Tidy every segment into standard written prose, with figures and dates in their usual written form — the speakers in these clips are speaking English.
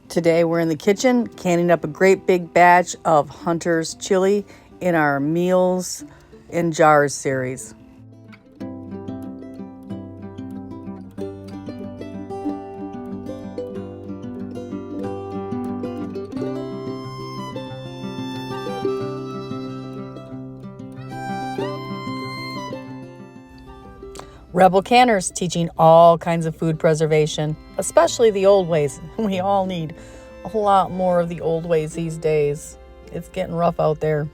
Today we're in the kitchen canning up a great big batch of Hunter's chili in our Meals in Jars series. Rebel Canners teaching all kinds of food preservation, especially the old ways. We all need a lot more of the old ways these days. It's getting rough out there.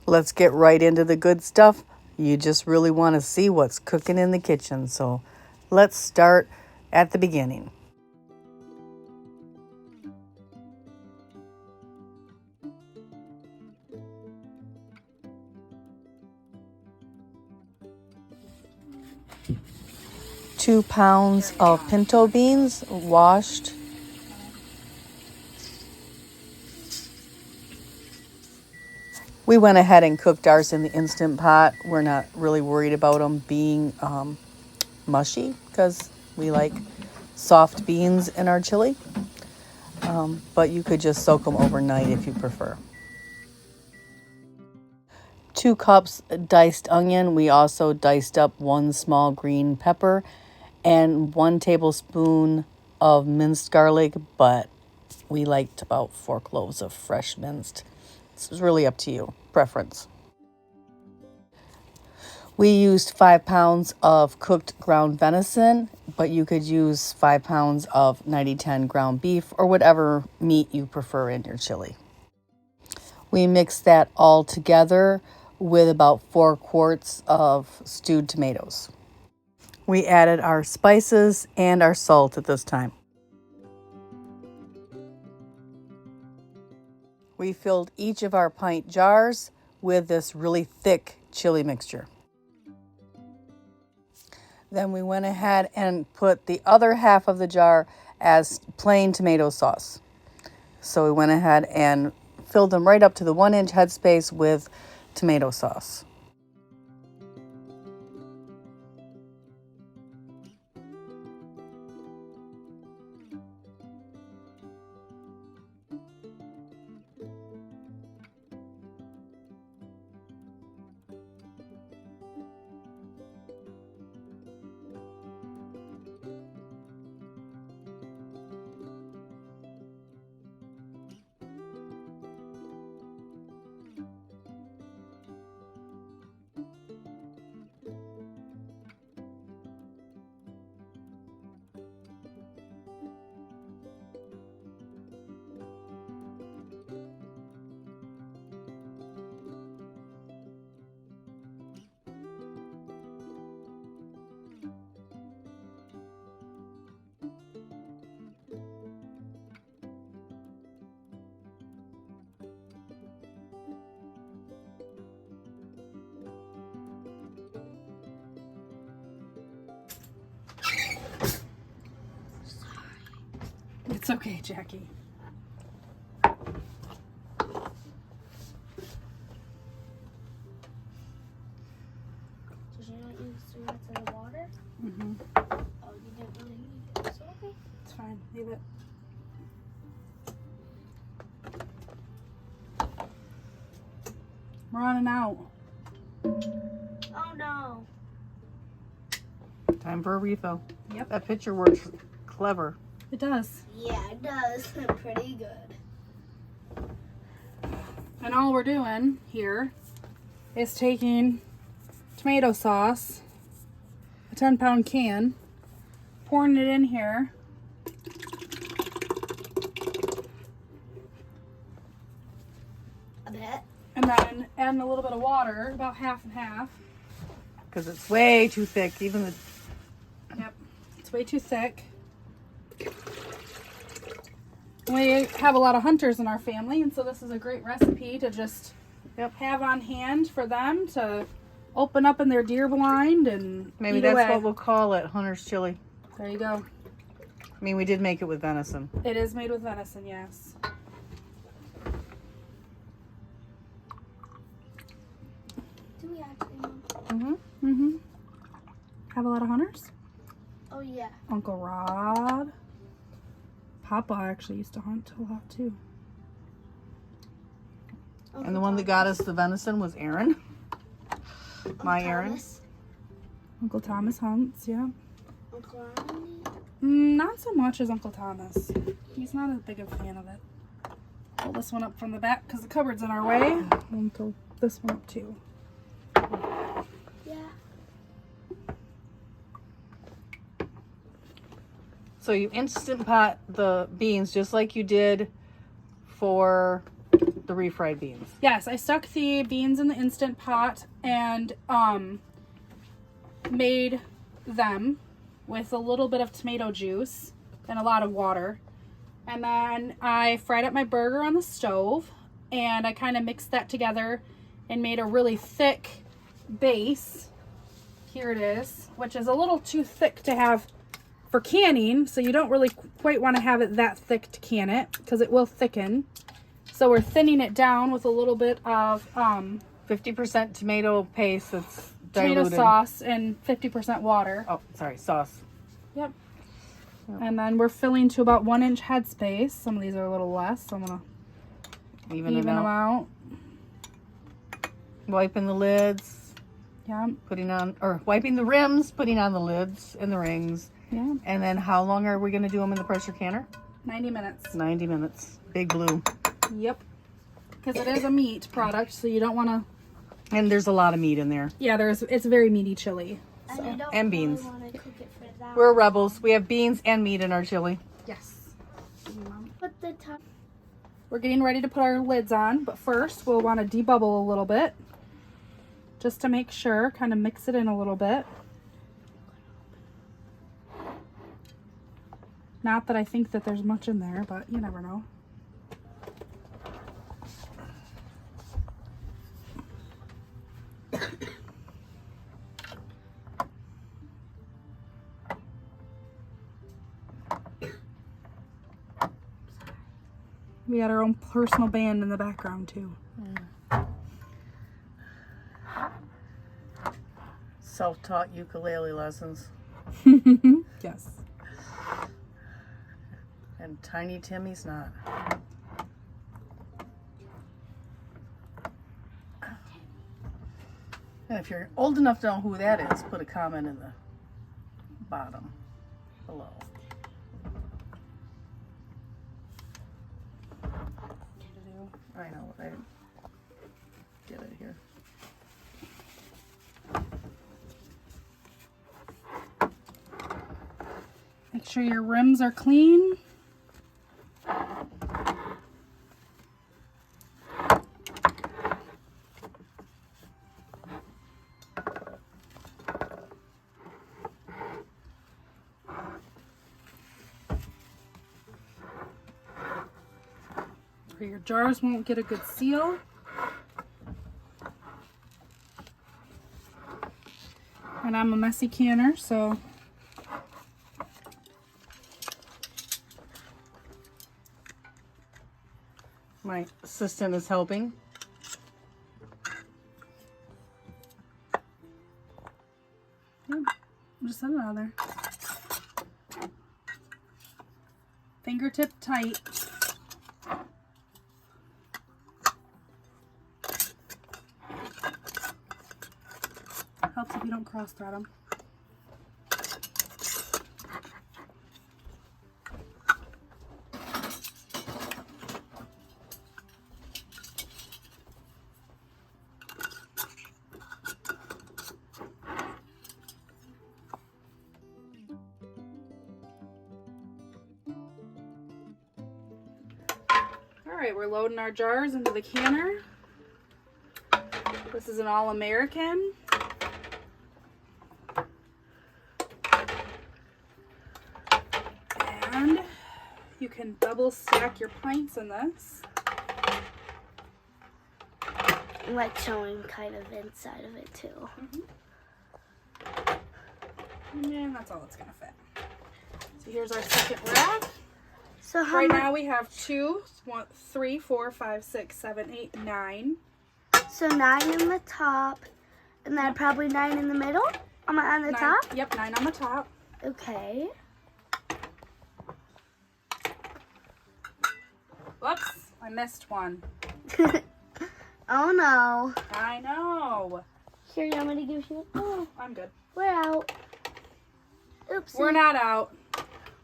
Let's get right into the good stuff. You just really want to see what's cooking in the kitchen, so let's start at the beginning. Two pounds of pinto beans washed. We went ahead and cooked ours in the Instant Pot. We're not really worried about them being mushy because we like soft beans in our chili. But you could just soak them overnight if you prefer. 2 cups diced onion. We also diced up 1 small green pepper and 1 tablespoon of minced garlic, but we liked about 4 cloves of fresh minced. This is really up to you, preference. We used 5 pounds of cooked ground venison, but you could use 5 pounds of 90-10 ground beef or whatever meat you prefer in your chili. We mixed that all together with about 4 quarts of stewed tomatoes. We added our spices and our salt at this time. We filled each of our pint jars with this really thick chili mixture. Then we went ahead and put the other half of the jar as plain tomato sauce. So we went ahead and filled them right up to the 1-inch headspace with tomato sauce. It's okay, Jackie. Did you not use 3 minutes in the water? Mm-hmm. Oh, you didn't really need it. So okay. It's fine. Leave it. We're running out. Oh no. Time for a refill. Yep. That picture works clever. It does. Yeah, it does. Pretty good. And all we're doing here is taking tomato sauce, a 10-pound can, pouring it in here. A bit. And then adding a little bit of water, about half and half. Because it's way too thick. Even the Yep. It's way too thick. We have a lot of hunters in our family, and so this is a great recipe to just have on hand for them to open up in their deer blind and Maybe eat that's away. what we'll call it, Hunter's chili. There you go. I mean, we did make it with venison. It is made with venison, yes. Do we actually know? Mm-hmm. Mm-hmm. Have a lot of hunters? Oh, yeah. Uncle Rod. Papa actually used to hunt a lot too. And the one that got us the venison was Aaron. My Aaron. Uncle Thomas hunts, yeah. Uncle Ronnie. Not so much as Uncle Thomas. He's not as big a fan of it. Pull this one up from the back because the cupboard's in our way. And pull this one up too. Yeah. So you instant pot the beans just like you did for the refried beans. Yes, I stuck the beans in the Instant Pot and made them with a little bit of tomato juice and a lot of water. And then I fried up my burger on the stove and I kind of mixed that together and made a really thick base. Here it is, which is a little too thick to have for canning, so you don't really quite want to have it that thick to can it because it will thicken. So we're thinning it down with a little bit of 50% tomato paste that's diluted. tomato sauce and 50% water. Oh, sorry, sauce. Yep. And then we're filling to about 1 inch headspace. Some of these are a little less, so I'm gonna Even even them out. Wiping the lids, Yeah. putting on, or wiping the rims, putting on the lids and the rings. Yeah. And then how long are we going to do them in the pressure canner? 90 minutes. 90 minutes. Big Blue. Yep. Because it is a meat product, so you don't want to. And there's a lot of meat in there. Yeah, it's very meaty chili. And you don't And really beans. want to cook it for that. We're rebels. We have beans and meat in our chili. Yes. Put the top. We're getting ready to put our lids on, but first we'll want to debubble a little bit. Just to make sure, kind of mix it in a little bit. Not that I think that there's much in there, but you never know. We got our own personal band in the background too. Self-taught ukulele lessons. Yes. And Tiny Timmy's not. And if you're old enough to know who that is, put a comment in the bottom below. I know, I get it here. Make sure your rims are clean. Or your jars won't get a good seal. And I'm a messy canner, so My assistant is helping. just set it out of there. Fingertip tight. Helps if you don't cross thread them. Alright, we're loading our jars into the canner. This is an All-American. And you can double stack your pints in this. like showing kind of inside of it too. And that's all it's gonna fit. So here's our second rack. So how Right now we have 2, 3, 4, 5, 6, 7, 8, 9. So 9 in the top, and then probably 9 in the middle. On the 9, top. Yep, 9 on the top. Okay. Whoops, I missed one. Oh no. I know. Here, you want me to give you? Oh, I'm good. we're out. Oops. We're not out.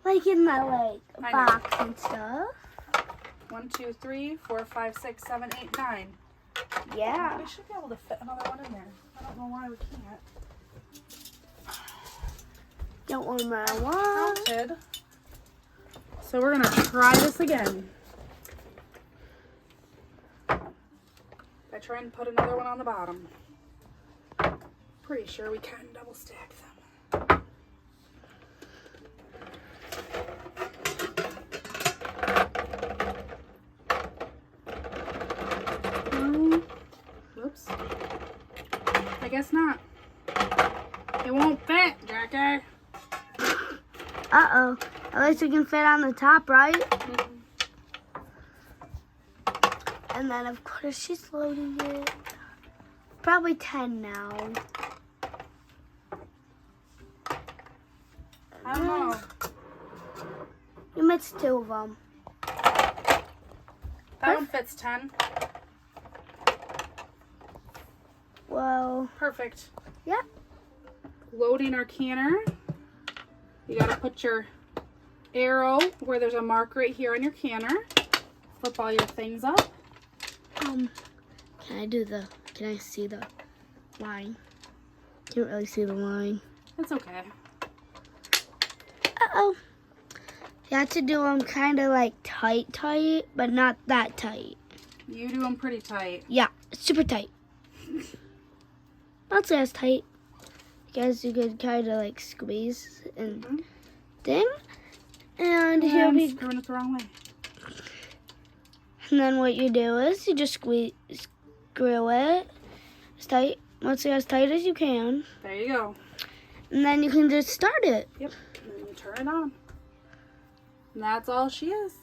Like in the like I know. box and stuff. 1, 2, 3, 4, 5, 6, 7, 8, 9. Yeah. We should be able to fit another one in there. I don't know why we can't. Don't want marijuana. Counted. So we're gonna try this again. I try and put another one on the bottom. Pretty sure we can double stack them. Whoops. I guess not. It won't fit, Jackie. Uh-oh. At least it can fit on the top, right? And then, of course, she's loading it. Probably 10 now. I don't know. You mixed 2 of them. That one fits 10. Well, Perfect. yeah. Loading our canner. You gotta put your arrow where there's a mark right here on your canner. Flip all your things up. Can I see the line? Can't really see the line. It's okay. Uh-oh. You have to do them kind of like tight, but not that tight. You do them pretty tight. Yeah, super tight. Not as tight. Because you could kind of like squeeze and thing. And here I'm we screwing it the wrong way. And then what you do is you just screw it as tight, once as tight as you can. There you go. And then you can just start it. Yep. And then you turn it on. And that's all she is.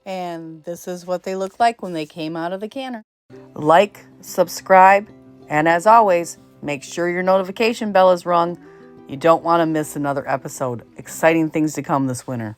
And this is what they look like when they came out of the canner. Like, subscribe, and as always, make sure your notification bell is rung. You don't want to miss another episode. Exciting things to come this winter.